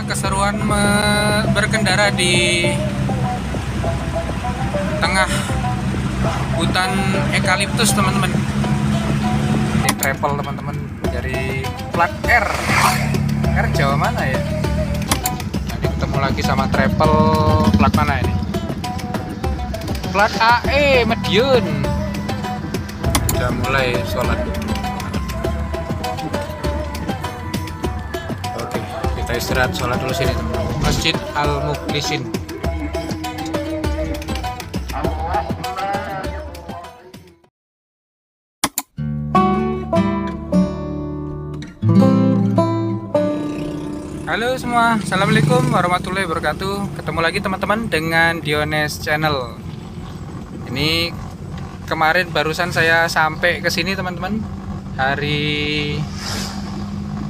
keseruan berkendara di tengah hutan eukaliptus, teman-teman. Ini travel, teman-teman, dari plat R Jawa mana ya? Nanti ketemu lagi sama travel plat mana ini? Plat AE Madiun. Udah mulai sholat. Oke, kita istirahat sholat dulu sini, teman-teman. Masjid Al Mukhlisin. Halo semua, assalamualaikum warahmatullahi wabarakatuh. Ketemu lagi teman-teman dengan Diones Channel. Ini kemarin barusan saya sampai ke sini, teman-teman, hari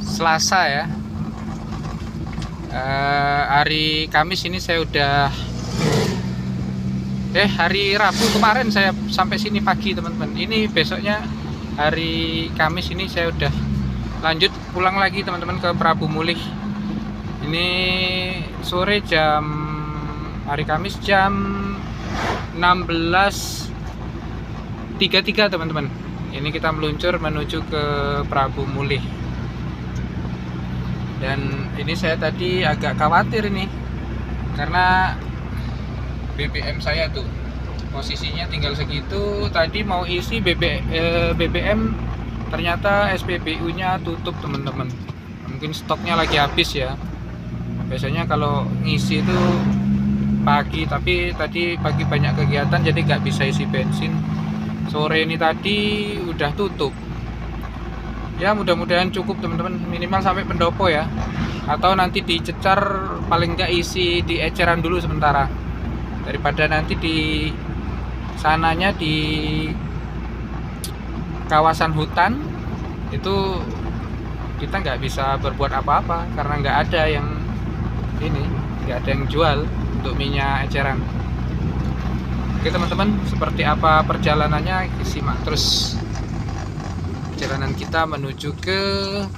Selasa ya. Hari Kamis ini saya udah hari Rabu kemarin saya sampai sini pagi, teman-teman. Ini besoknya hari Kamis ini saya udah lanjut pulang lagi, teman-teman, ke Prabu Mulih. Ini sore hari Kamis jam 16.33, teman-teman. Ini kita meluncur menuju ke Prabu Mulih. Dan ini saya tadi agak khawatir ini karena BBM saya tuh posisinya tinggal segitu. Tadi mau isi BBM, ternyata SPBU-nya tutup, teman-teman. Mungkin stoknya lagi habis ya. Biasanya kalau ngisi itu pagi, tapi tadi pagi banyak kegiatan jadi nggak bisa isi bensin. Sore ini tadi udah tutup. Ya mudah-mudahan cukup, teman-teman, minimal sampai pendopo ya. Atau nanti dicecar, paling nggak isi di eceran dulu sementara. Daripada nanti di sananya di kawasan hutan itu kita nggak bisa berbuat apa-apa karena nggak ada yang jual untuk minyak eceran. Oke, teman-teman, seperti apa perjalanannya, simak terus perjalanan kita menuju ke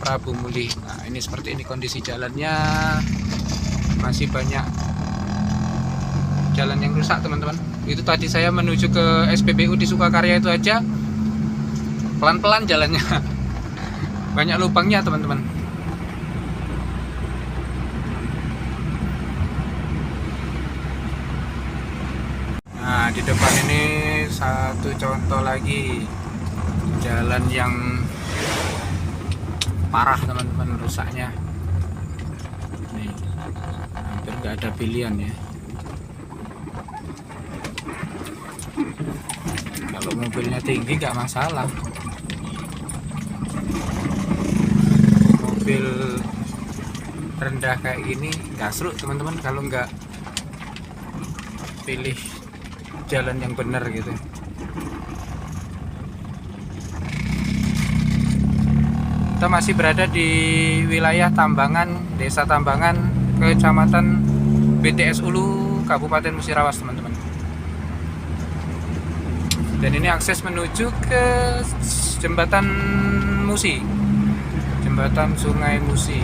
Prabu Mulih. Nah, ini seperti ini kondisi jalannya, masih banyak jalan yang rusak, teman-teman. Itu tadi saya menuju ke SPBU di Sukakarya itu aja pelan-pelan jalannya. Banyak lubangnya, teman-teman. Nah, di depan ini satu contoh lagi jalan yang parah, teman-teman, rusaknya. Nih, hampir nggak ada pilihan ya. Kalau mobilnya tinggi nggak masalah. Mobil rendah kayak gini nggak seru, teman-teman, kalau nggak pilih jalan yang benar gitu. Kita masih berada di wilayah Tambangan, Desa Tambangan, Kecamatan BTS Ulu, Kabupaten Musirawas, teman-teman. Dan ini akses menuju ke jembatan Musi, jembatan Sungai Musi.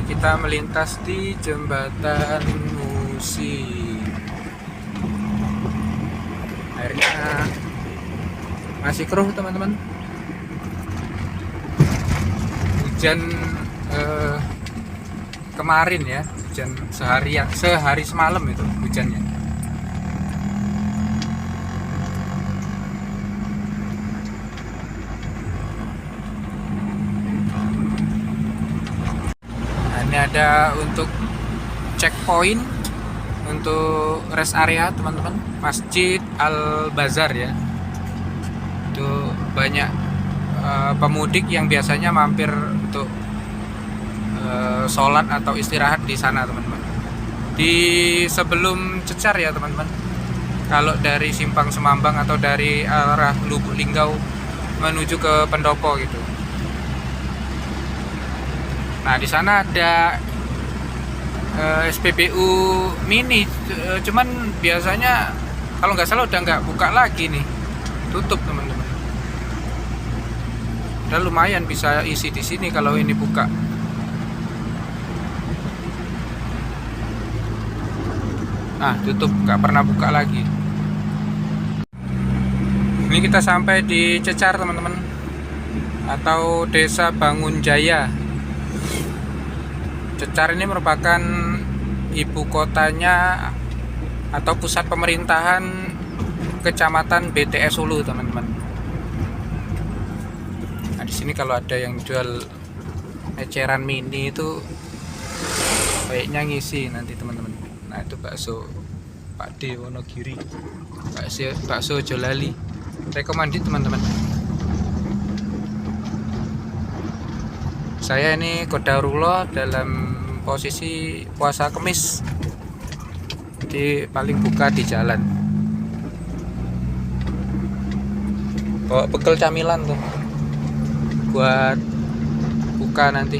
Kita melintas di jembatan Musi. Airnya masih keruh, teman-teman. Hujan kemarin ya, hujan sehari semalam itu hujannya. Ini ada untuk checkpoint, untuk rest area, teman-teman, Masjid Al Bazar ya. Itu banyak pemudik yang biasanya mampir untuk sholat atau istirahat di sana, teman-teman. Di sebelum Cecar ya, teman-teman. kalau dari Simpang Semambang atau dari arah Lubuk Linggau menuju ke Pendopo gitu. Nah, di sana ada SPBU mini, cuman biasanya kalau nggak salah udah nggak buka lagi nih, tutup teman-teman. Dan lumayan bisa isi di sini kalau ini buka. Nah, tutup, nggak pernah buka lagi. Ini kita sampai di Cecar teman-teman, atau Desa Bangun Jaya. Cecar ini merupakan ibu kotanya atau pusat pemerintahan Kecamatan BTS Hulu teman-teman. Nah, di sini kalau ada yang jual eceran mini itu kayaknya ngisi nanti teman-teman. Nah, itu bakso Pak D Wonogiri, bakso Jolali, rekomendasi teman-teman. Saya ini Qadarullah dalam posisi puasa Kemis, jadi paling buka di jalan. Bawa bekal camilan tuh buat buka nanti.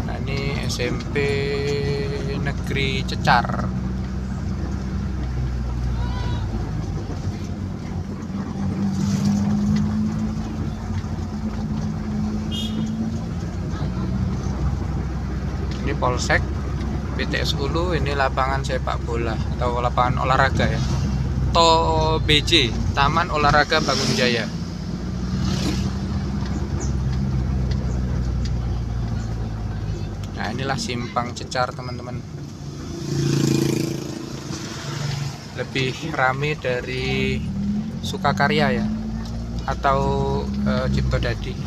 Nah, ini SMP Negeri Cecar. Ini Polsek BTS Hulu, ini lapangan sepak bola atau lapangan olahraga ya. TOBJ, Taman Olahraga Bangun Jaya. Nah, inilah Simpang Cecar teman-teman. Lebih rame dari Sukakarya ya, atau Cipto Dadi,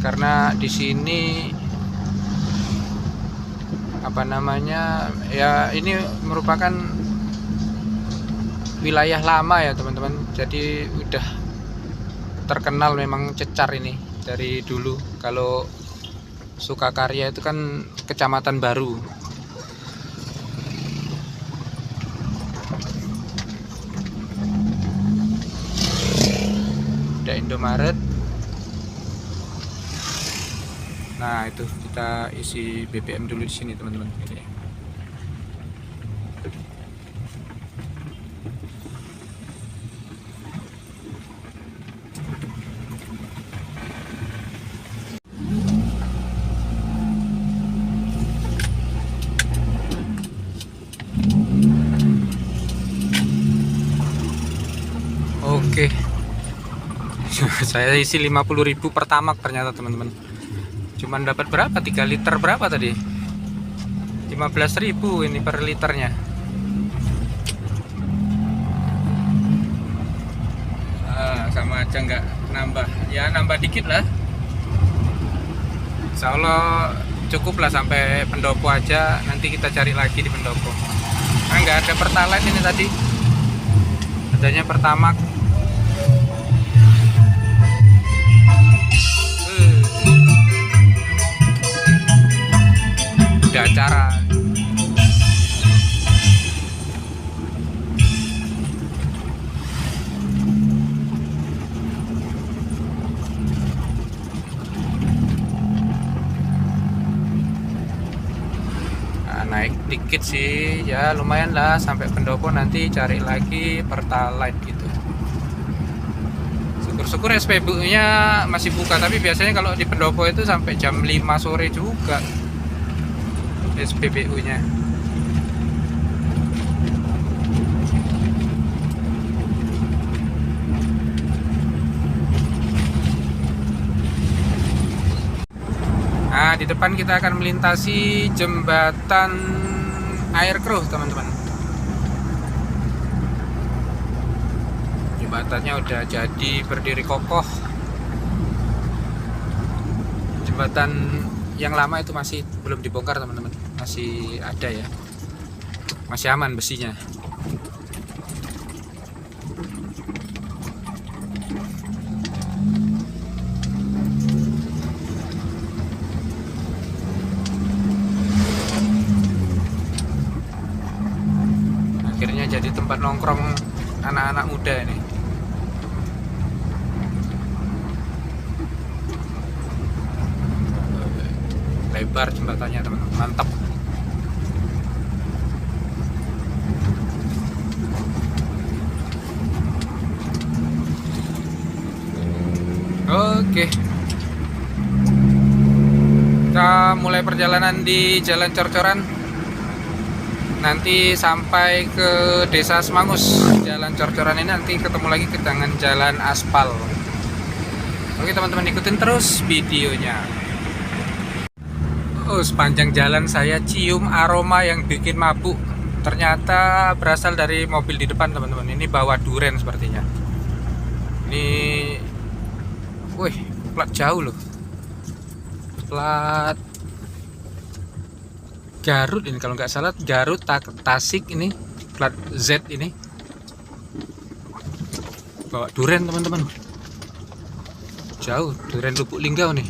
karena di sini apa namanya ya, ini merupakan wilayah lama ya teman-teman. Jadi udah terkenal memang Cecar ini dari dulu. Kalau Sukakarya itu kan kecamatan baru. Ada Indomaret. Nah, itu kita isi BBM dulu di sini teman-teman. Oke. Saya isi 50.000 per tamak ternyata teman-teman. Cuman dapat berapa? 3 liter berapa tadi? 15.000 ini per liternya. Sama aja nggak nambah. Ya nambah dikit lah. Insya Allah cukup lah sampai Pendopo aja. Nanti kita cari lagi di Pendopo. Nah, nggak ada Pertalite ini tadi. Adanya Pertamax. Udah acara. Nah, naik dikit sih ya, lumayan lah sampai Pendopo. Nanti cari lagi Pertalite gitu. Syukur-syukur SPBU nya masih buka, tapi biasanya kalau di Pendopo itu sampai jam 5 sore juga SPBU nya. Nah, di depan kita akan melintasi jembatan Air Keruh teman-teman. Jembatannya udah jadi berdiri kokoh. Jembatan yang lama itu masih belum dibongkar teman-teman, masih ada ya, masih aman besinya. tempat nongkrong anak-anak muda ini. Lebar jembatannya teman-teman, mantap. Oke, kita mulai perjalanan di Jalan Cor-Coran. Nanti sampai ke Desa Semangus. Jalan Cor-Coran ini nanti ketemu lagi dengan jalan aspal. Oke teman-teman, ikutin terus videonya. Oh, sepanjang jalan saya cium aroma yang bikin mabuk. Ternyata berasal dari mobil di depan teman-teman. Ini bawa duren sepertinya. Ini, wih, plat jauh loh. Plat Garut ini kalau nggak salah, Garut Tasik ini, plat Z ini. Bawa duren teman-teman. Jauh, duren Lubuk Linggau nih.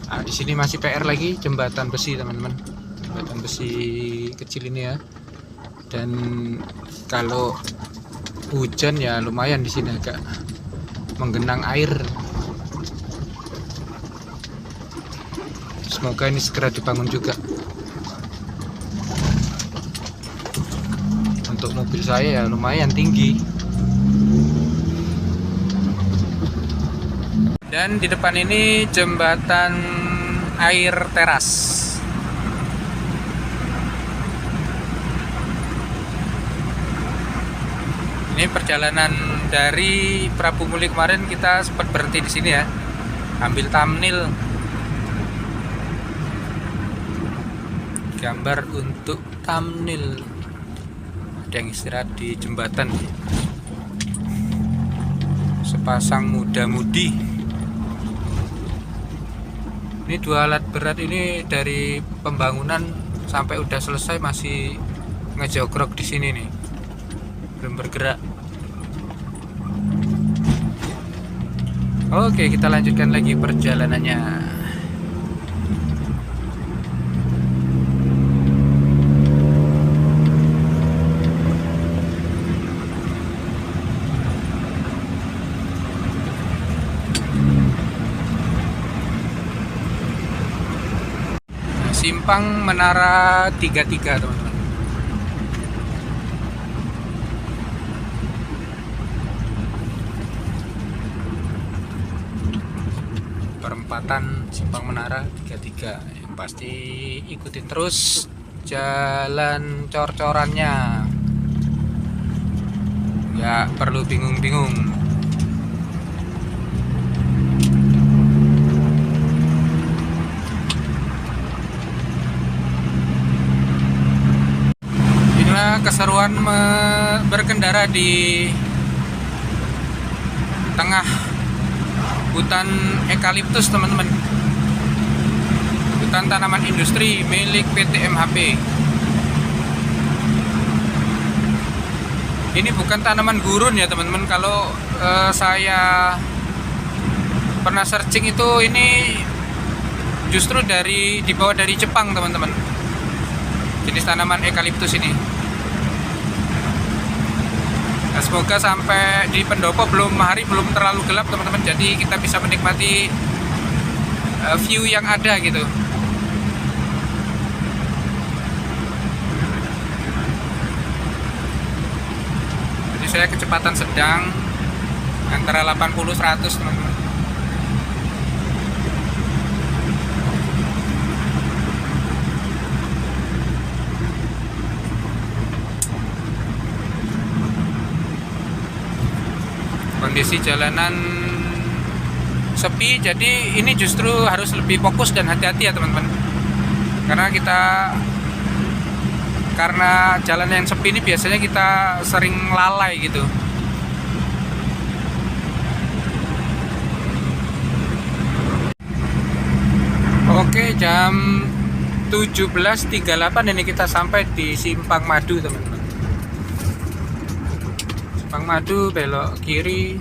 Nah, di sini masih PR lagi, jembatan besi teman-teman. Jembatan besi kecil ini ya. Dan kalau hujan ya lumayan di sini agak menggenang air. Semoga ini segera dibangun juga. Untuk mobil saya ya lumayan tinggi. Dan di depan ini jembatan air teras. Ini perjalanan dari Prabu Muli kemarin, kita sempat berhenti di sini ya, ambil thumbnail gambar untuk thumbnail. Ada yang istirahat di jembatan. Sepasang muda-mudi. Ini dua alat berat ini dari pembangunan sampai udah selesai masih ngejogrok di sini nih, belum bergerak. Oke, kita lanjutkan lagi perjalanannya. Simpang Menara 33 teman-teman. Perempatan Simpang Menara 33. Yang pasti ikutin terus jalan cor-corannya. Ya perlu bingung-bingung. Keseruan berkendara di tengah hutan eukaliptus teman-teman, hutan tanaman industri milik PT MHP. Ini bukan tanaman gurun ya teman-teman. Kalau saya pernah searching itu, ini justru dibawa dari Jepang teman-teman, jenis tanaman eukaliptus ini. Nah, semoga sampai di pendopo hari belum terlalu gelap teman-teman, jadi kita bisa menikmati view yang ada gitu. Jadi saya kecepatan sedang antara 80-100 teman-teman. Kondisi jalanan sepi, jadi ini justru harus lebih fokus dan hati-hati ya teman-teman, karena jalan yang sepi ini biasanya kita sering lalai gitu. Oke, jam 17.38 ini kita sampai di Simpang Madu teman-teman. Simpang Madu, belok kiri,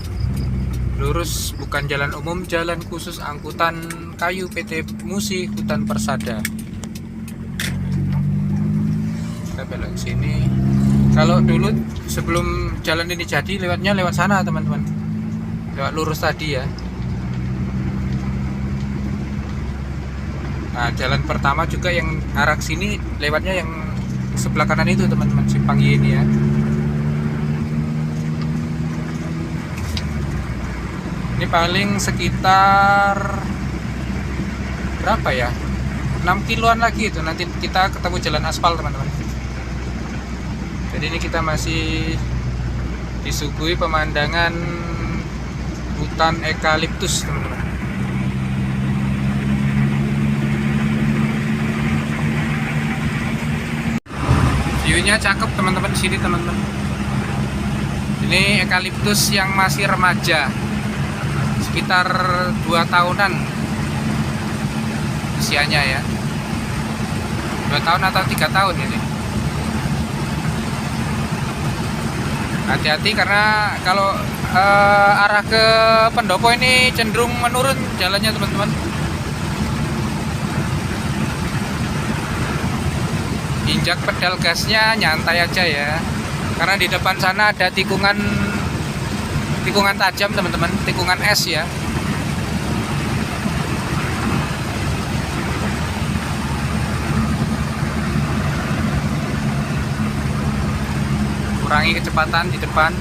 lurus, bukan jalan umum, jalan khusus angkutan kayu PT Musi Hutan Persada. kita belok ke sini. Kalau dulu sebelum jalan ini jadi lewatnya lewat sana teman-teman, lewat lurus tadi ya. Nah, jalan pertama juga yang arah sini lewatnya yang sebelah kanan itu teman-teman, simpang Y ini ya. Ini paling sekitar berapa ya? 6 kiloan lagi itu, nanti kita ketemu jalan aspal teman-teman. Jadi ini kita masih disuguhi pemandangan hutan eukaliptus teman-teman. View-nya cakep teman-teman di sini teman-teman. Ini eukaliptus yang masih remaja, sekitar 2 tahunan usianya ya. 2 tahun atau 3 tahun ini. Hati-hati karena kalau arah ke pendopo ini cenderung menurun jalannya teman-teman. Injak pedal gasnya nyantai aja ya, karena di depan sana ada tikungan tajam teman-teman, tikungan es ya. Kurangi kecepatan di depan.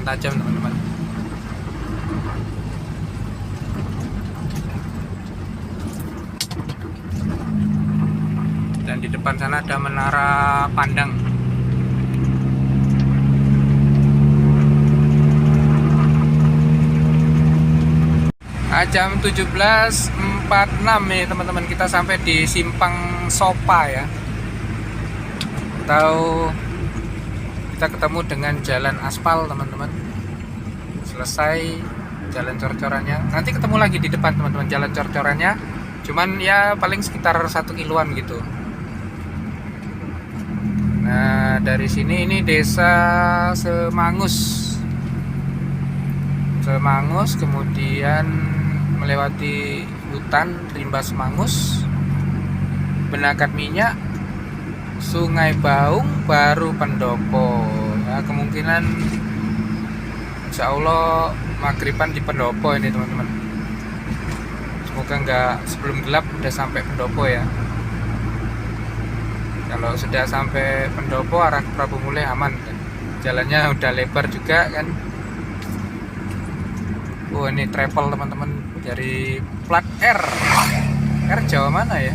Tajam teman-teman. Dan di depan sana ada menara pandang. Jam 17.46 nih teman-teman, kita sampai di Simpang Sopa ya. Atau kita ketemu dengan jalan aspal teman-teman. Selesai jalan cor-corannya, nanti ketemu lagi di depan teman-teman jalan cor-corannya, cuman ya paling sekitar 1 kiloan gitu. Nah dari sini ini desa Semangus, kemudian melewati hutan rimba Semangus, Benakat Minyak, Sungai Baung, baru pendopo. Nah, kemungkinan insya Allah maghriban di pendopo ini teman-teman. Semoga nggak sebelum gelap udah sampai pendopo ya. Kalau sudah sampai pendopo arah Prabu Mulih aman kan? Jalannya udah lebar juga kan. Oh ini travel teman-teman dari plat R Jawa mana ya?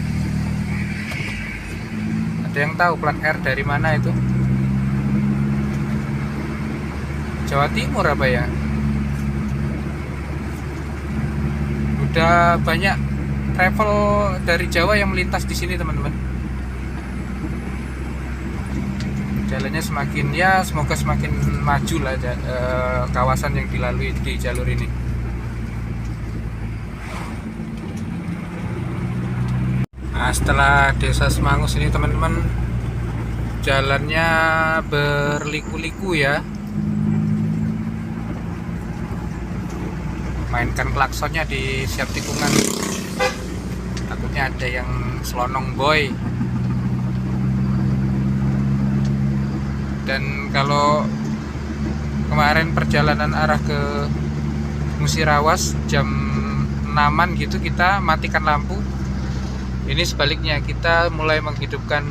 Ada yang tahu plat R dari mana itu? Jawa Timur apa ya? Udah banyak travel dari Jawa yang melintas di sini teman-teman. Jalannya semakin ya, semoga semakin maju lah kawasan yang dilalui di jalur ini. Nah, setelah desa Semangus ini teman-teman, jalannya berliku-liku ya. Mainkan klaksonnya di siap tikungan, takutnya ada yang selonong boy. Dan kalau kemarin perjalanan arah ke Musirawas jam 6-an gitu kita matikan lampu. Ini sebaliknya, kita mulai menghidupkan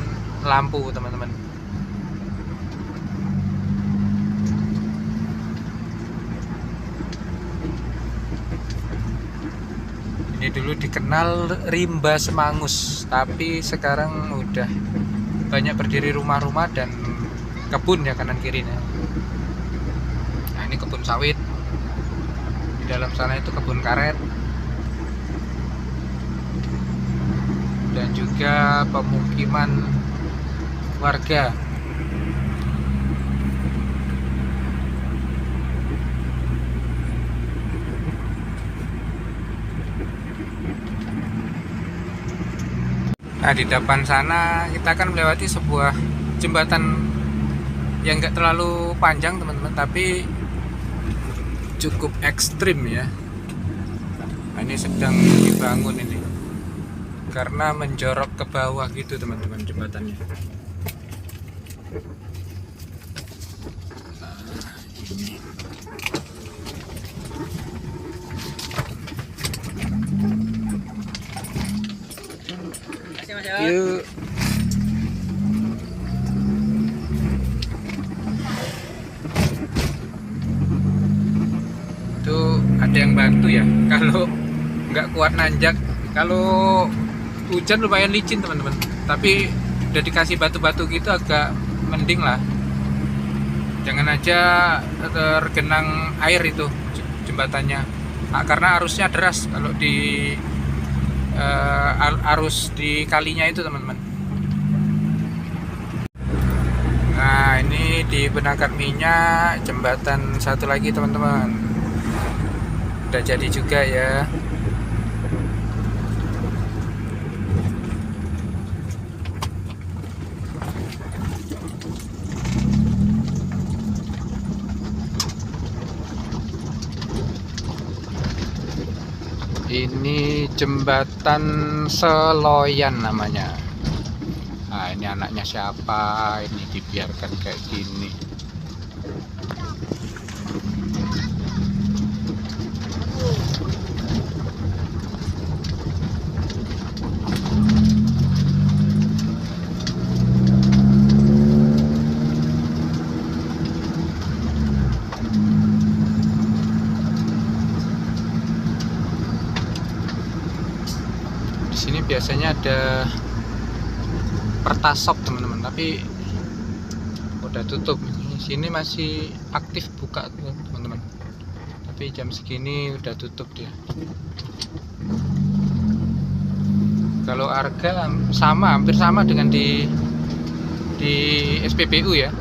lampu teman-teman. Ini dulu dikenal Rimba Semangus, tapi sekarang udah banyak berdiri rumah-rumah dan kebun ya kanan kirinya. Nah ini kebun sawit, di dalam sana itu kebun karet, dan juga pemukiman warga. Nah, di depan sana kita akan melewati sebuah jembatan yang nggak terlalu panjang teman-teman, tapi cukup ekstrim ya. Nah, ini sedang dibangun ini karena menjorok ke bawah gitu teman-teman jembatannya. Yuk. Itu ada yang bantu ya kalau nggak kuat nanjak. Kalau hujan lumayan licin teman-teman, tapi udah dikasih batu-batu gitu agak mending lah. Jangan aja tergenang air itu jembatannya, karena arusnya deras kalau di arus di kalinya itu teman-teman. Nah, ini di Penangkar Minyak jembatan satu lagi teman-teman, udah jadi juga ya. Ini jembatan Seloyan namanya. Nah, ini anaknya siapa? Ini dibiarkan kayak gini. Di sini biasanya ada Pertasop teman-teman, tapi udah tutup. Di sini masih aktif buka teman-teman, tapi jam segini udah tutup dia. Kalau harga sama, hampir sama dengan di SPBU ya.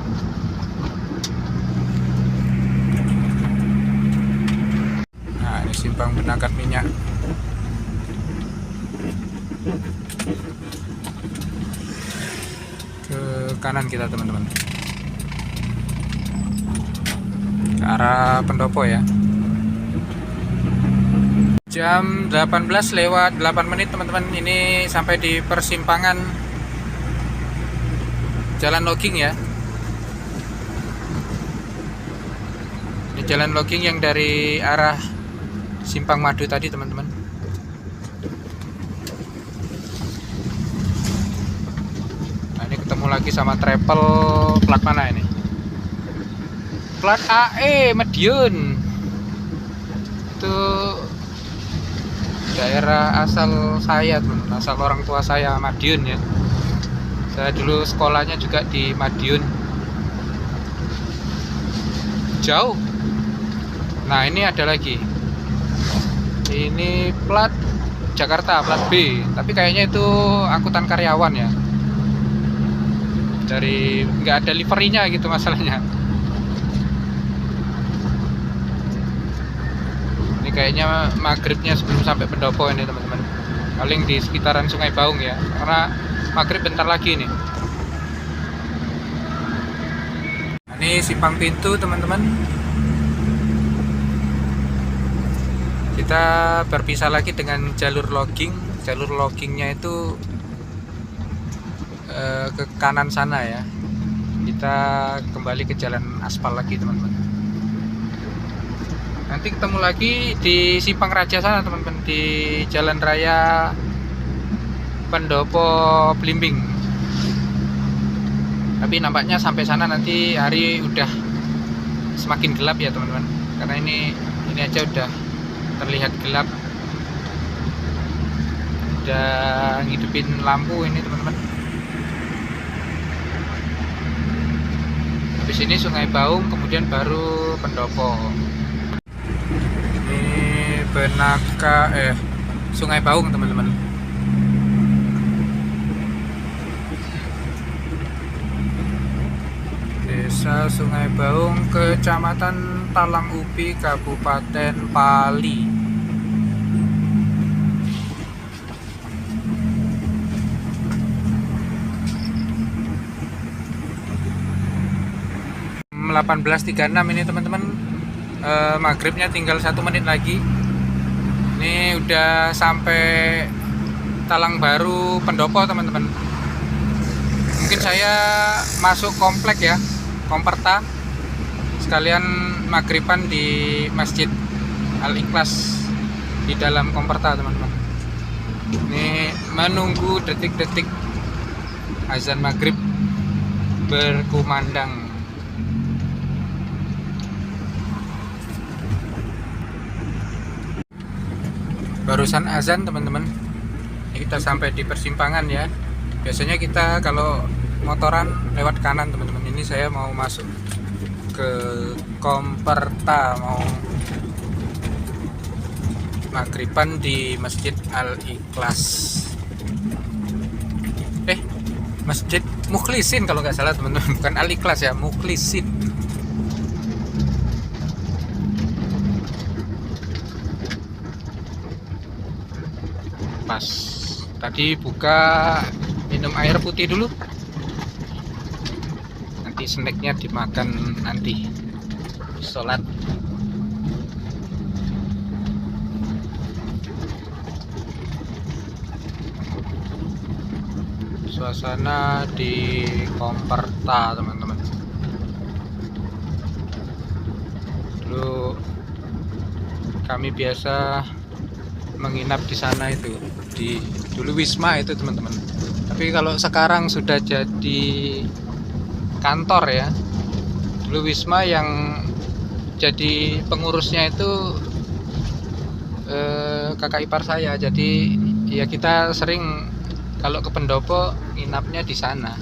Nah, ini simpang Penangkar Minyak. Ke kanan kita teman-teman, ke arah Pendopo ya. Jam 18:08 teman-teman, ini sampai di persimpangan jalan logging ya. Ini jalan logging yang dari arah Simpang Madu tadi teman-teman. Ketemu lagi sama travel plat mana ini? Plat AE Madiun. Itu daerah asal saya teman, asal orang tua saya Madiun ya. Saya dulu sekolahnya juga di Madiun. Jauh. Nah, ini ada lagi. Ini plat Jakarta, plat B, tapi kayaknya itu angkutan karyawan ya. Dari nggak ada liverinya gitu masalahnya. Ini kayaknya maghribnya sebelum sampai Pendopo ini teman-teman, paling di sekitaran Sungai Baung ya, karena maghrib bentar lagi nih. Ini simpang pintu teman-teman, kita berpisah lagi dengan jalur logging. Jalur loggingnya itu ke kanan sana ya. Kita kembali ke jalan aspal lagi teman-teman. Nanti ketemu lagi di Simpang Raja sana teman-teman, di Jalan Raya Pendopo Blimbing. Tapi nampaknya sampai sana nanti hari udah semakin gelap ya teman-teman, karena ini aja udah terlihat gelap, udah ngidupin lampu ini teman-teman. Di sini Sungai Baung, kemudian baru Pendopo. Ini Sungai Baung teman-teman. Desa Sungai Baung, Kecamatan Talang Upi, Kabupaten Pali. 18.36 ini teman-teman. Maghribnya tinggal 1 menit lagi. Ini udah sampai Talang Baru Pendopo teman-teman. Mungkin saya masuk komplek ya, Komperta, sekalian maghriban di Masjid Al-Ikhlas di dalam Komperta teman-teman. Ini menunggu detik-detik azan maghrib berkumandang. Barusan azan teman-teman, kita sampai di persimpangan ya. Biasanya kita kalau motoran lewat kanan teman-teman. Ini saya mau masuk ke Komperta, mau maghriban di Masjid Al-Ikhlas. Masjid Mukhlisin kalau nggak salah teman-teman, bukan Al-Ikhlas ya, Mukhlisin. Pas tadi buka minum air putih dulu, nanti snacknya dimakan nanti sholat. Suasana di Komperta teman-teman. Dulu kami biasa menginap di sana itu, di dulu Wisma itu teman-teman. Tapi kalau sekarang sudah jadi kantor ya. Dulu Wisma yang jadi pengurusnya itu kakak ipar saya. Jadi ya kita sering kalau ke Pendopo nginapnya di sana.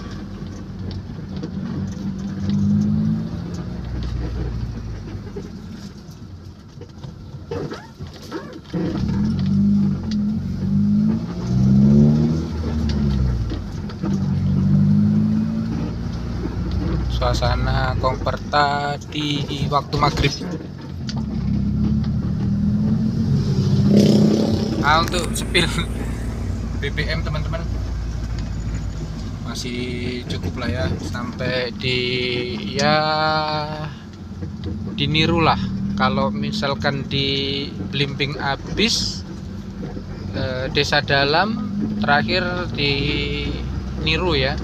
Suasana Komperta di waktu maghrib. Nah, untuk spill BBM teman-teman masih cukup lah ya, sampai di Niru lah. Kalau misalkan di Blimbing habis, Desa Dalam terakhir di Niru ya.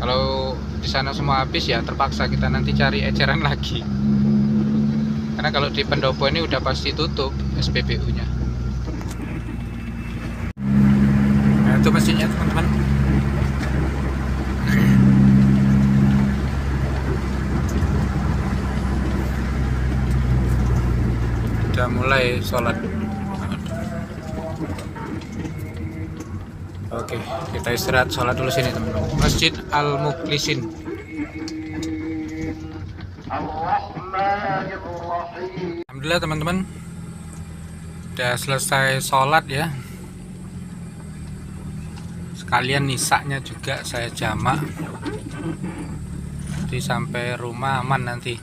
Kalau di sana semua habis ya terpaksa kita nanti cari eceran lagi. Karena kalau di Pendopo ini udah pasti tutup SPBU-nya. Nah, itu masjidnya teman-teman. Udah mulai sholat. Oke, kita istirahat sholat dulu sini teman-teman. Masjid Al-Mukhlisin. Alhamdulillah teman-teman, udah selesai sholat ya. Sekalian nisaknya juga saya jamak. Jadi sampai rumah aman nanti.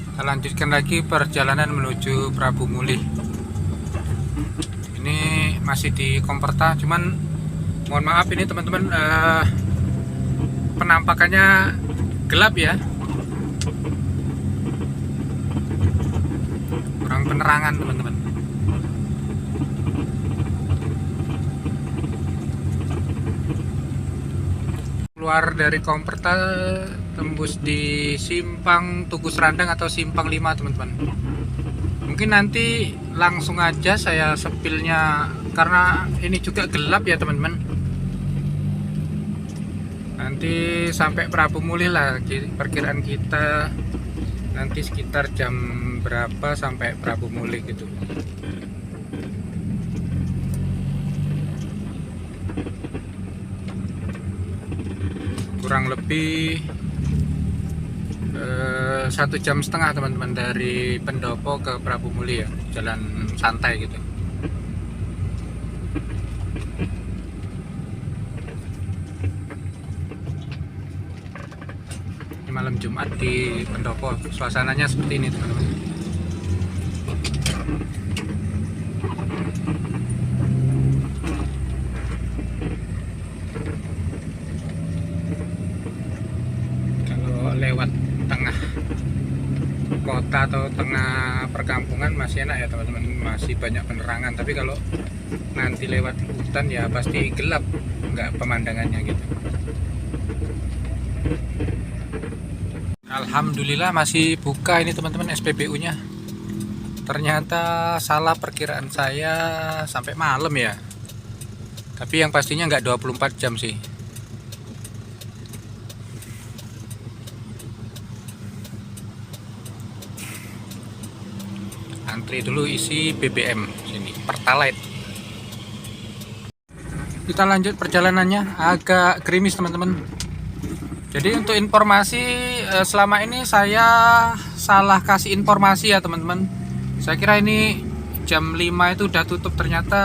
Kita lanjutkan lagi perjalanan menuju Prabu Mulih. Ini masih di Komperta, cuman mohon maaf ini teman-teman, penampakannya gelap ya, kurang penerangan teman-teman. Keluar dari Komperta tembus di Simpang Tugu Serandang atau Simpang 5 teman-teman. Mungkin nanti langsung aja saya sepilnya, karena ini juga gelap ya teman-teman. Nanti sampai Prabu Mulih lah, perkiraan kita nanti sekitar jam berapa sampai Prabu Mulih gitu. Kurang lebih 1,5 jam teman-teman dari Pendopo ke Prabu Mulih ya, jalan santai gitu. Ini malam Jumat di Pendopo, suasananya seperti ini teman-teman. kota atau tengah perkampungan masih enak ya teman-teman, masih banyak penerangan. Tapi kalau nanti lewat hutan ya pasti gelap, nggak pemandangannya gitu. Alhamdulillah masih buka ini teman-teman SPBU-nya. Ternyata salah perkiraan saya sampai malam ya. Tapi yang pastinya nggak 24 jam sih. Antri dulu isi BBM sini, Pertalite. Kita lanjut perjalanannya, agak gerimis teman-teman. Jadi untuk informasi, selama ini saya salah kasih informasi ya teman-teman. Saya kira ini jam 5 itu udah tutup, ternyata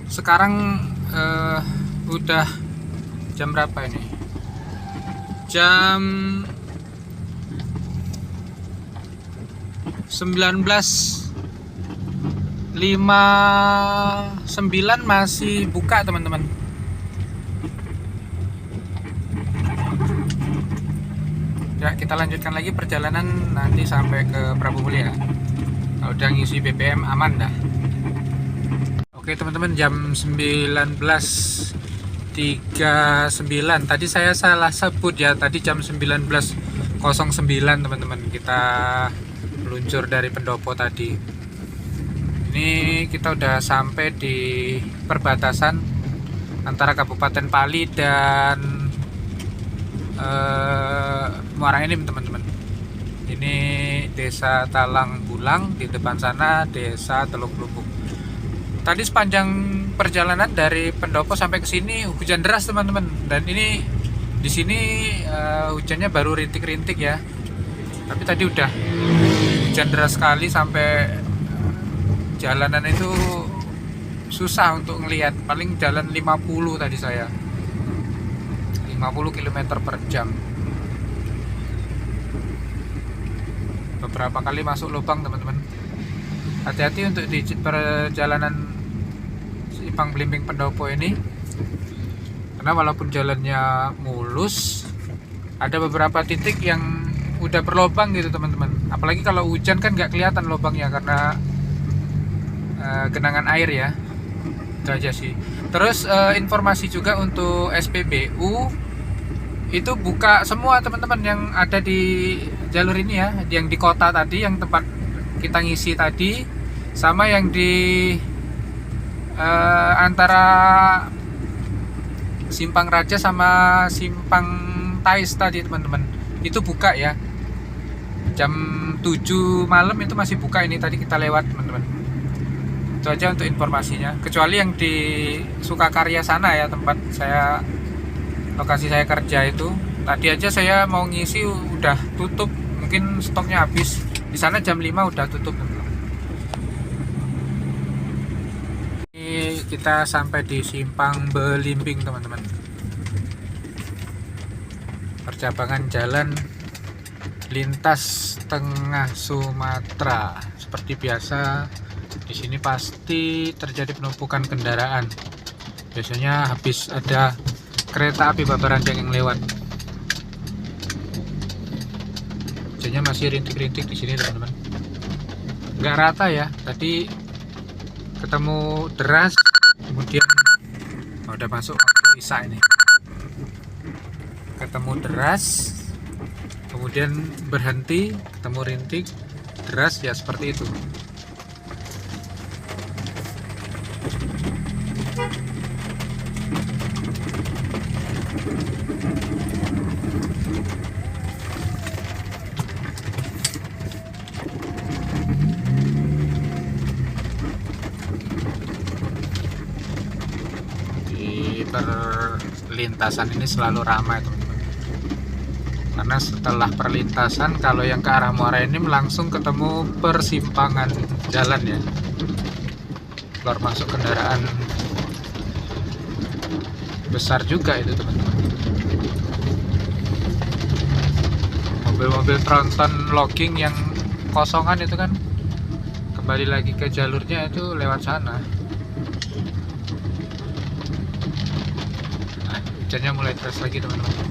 sekarang udah jam berapa ini? Jam 19.59 masih buka teman-teman. Ya, kita lanjutkan lagi perjalanan nanti sampai ke Prabu Mulia. Kalau udah ngisi BBM aman dah. Oke teman-teman, jam 19.39. Tadi saya salah sebut ya, tadi jam 19.09 teman-teman. Kita meluncur dari Pendopo tadi. Ini kita udah sampai di perbatasan antara Kabupaten Pali dan Muara Enim teman-teman. Ini Desa Talang Bulang, di depan sana Desa Teluk Lubuk. Tadi sepanjang perjalanan dari Pendopo sampai ke sini hujan deras teman-teman. Dan ini di sini hujannya baru rintik-rintik ya. Tapi tadi udah hujan deras sekali sampai jalanan itu susah untuk ngelihat. Paling jalan 50 tadi saya, 50 km per jam. Beberapa kali masuk lubang teman-teman. Hati-hati untuk di perjalanan Simpang Belimbing Pendopo ini, karena walaupun jalannya mulus, ada beberapa titik yang udah berlobang gitu teman-teman. Apalagi kalau hujan kan nggak kelihatan lobangnya karena genangan air ya. Itu aja sih. Terus informasi juga untuk SPBU itu buka semua teman-teman yang ada di jalur ini ya, yang di kota tadi, yang tempat kita ngisi tadi, sama yang di antara Simpang Raja sama Simpang Tais tadi teman-teman, itu buka ya. Jam 7 malam itu masih buka, ini tadi kita lewat teman-teman. Itu aja untuk informasinya. Kecuali yang di Sukakarya sana ya, tempat saya, lokasi saya kerja itu. Tadi aja saya mau ngisi udah tutup, mungkin stoknya habis. Di sana jam 5 udah tutup teman-teman. Ini kita sampai di Simpang Belimbing teman-teman. Percabangan jalan lintas tengah Sumatera. Seperti biasa, di sini pasti terjadi penumpukan kendaraan. Biasanya habis ada kereta api Babaranjang yang lewat. Hujannya masih rintik-rintik di sini teman-teman. Nggak rata ya. Tadi ketemu deras, kemudian udah masuk waktu isya ini. Ketemu deras, kemudian berhenti, ketemu rintik, deras, ya seperti itu. Di perlintasan ini selalu ramai teman-teman, karena setelah perlintasan, kalau yang ke arah Muara Enim langsung ketemu persimpangan jalan ya, keluar masuk kendaraan besar juga itu teman-teman. Mobil-mobil tronton logging yang kosongan itu kan kembali lagi ke jalurnya, itu lewat sana. Nah, hujannya mulai deras lagi teman-teman.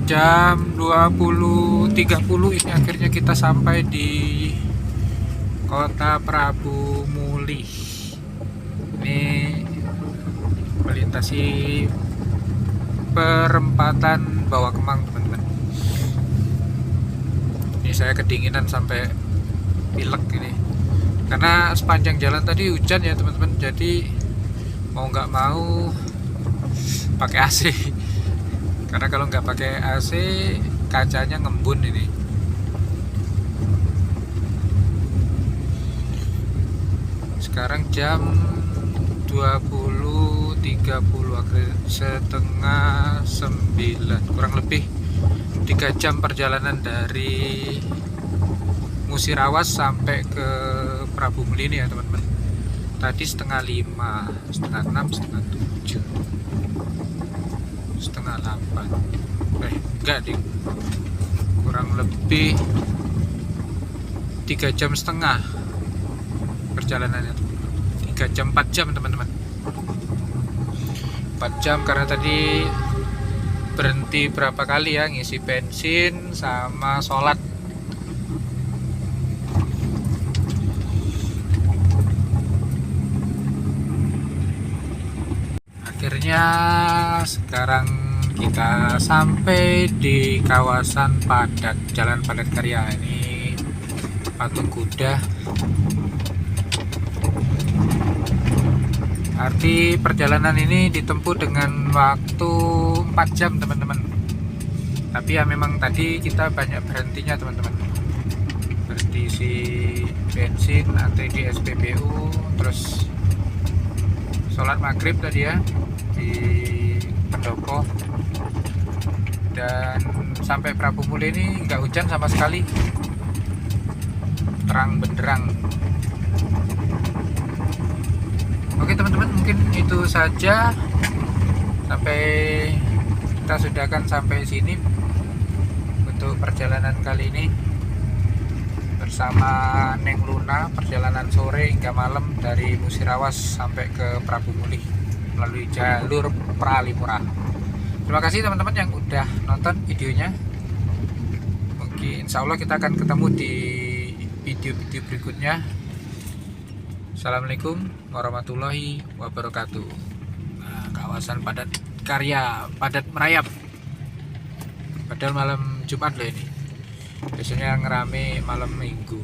jam 20.30 ini akhirnya kita sampai di Kota Prabu Muli. Ini melintasi perempatan Bawah Kemang, teman-teman. Ini saya kedinginan sampai pilek ini, karena sepanjang jalan tadi hujan ya teman-teman, jadi mau nggak mau pakai AC. Karena kalau nggak pakai AC kacanya ngembun ini. Sekarang jam 20.30, setengah 9, kurang lebih 3 jam perjalanan dari Musirawas sampai ke Prabu Muli ini ya teman-teman. Tadi setengah 5, setengah 6, setengah 7, setengah 8. Enggak ding, kurang lebih 3 jam setengah perjalanannya, 3 jam 4 jam teman-teman. 4 jam karena tadi berhenti berapa kali ya, ngisi bensin sama sholat. Akhirnya sekarang kita sampai di kawasan padat, Jalan Padat Karya. Ini patung kuda. Arti perjalanan ini ditempuh dengan waktu 4 jam teman-teman. Tapi ya memang tadi kita banyak berhentinya teman-teman. Berhenti isi bensin atau di SPBU, terus sholat maghrib tadi ya di pendopo. Dan sampai Prabu Muli ini nggak hujan sama sekali, terang benderang. Oke teman-teman, mungkin itu saja. Sampai kita sudahkan sampai sini untuk perjalanan kali ini bersama Neng Luna. Perjalanan sore hingga malam dari Musirawas sampai ke Prabu Muli melalui jalur Pralimura. Terima kasih teman-teman yang udah nonton videonya. Mungkin insya Allah kita akan ketemu di video-video berikutnya. Assalamualaikum warahmatullahi wabarakatuh. Nah, kawasan padat karya, padat merayap. Padahal malam Jumat loh ini. Biasanya ngerame malam Minggu.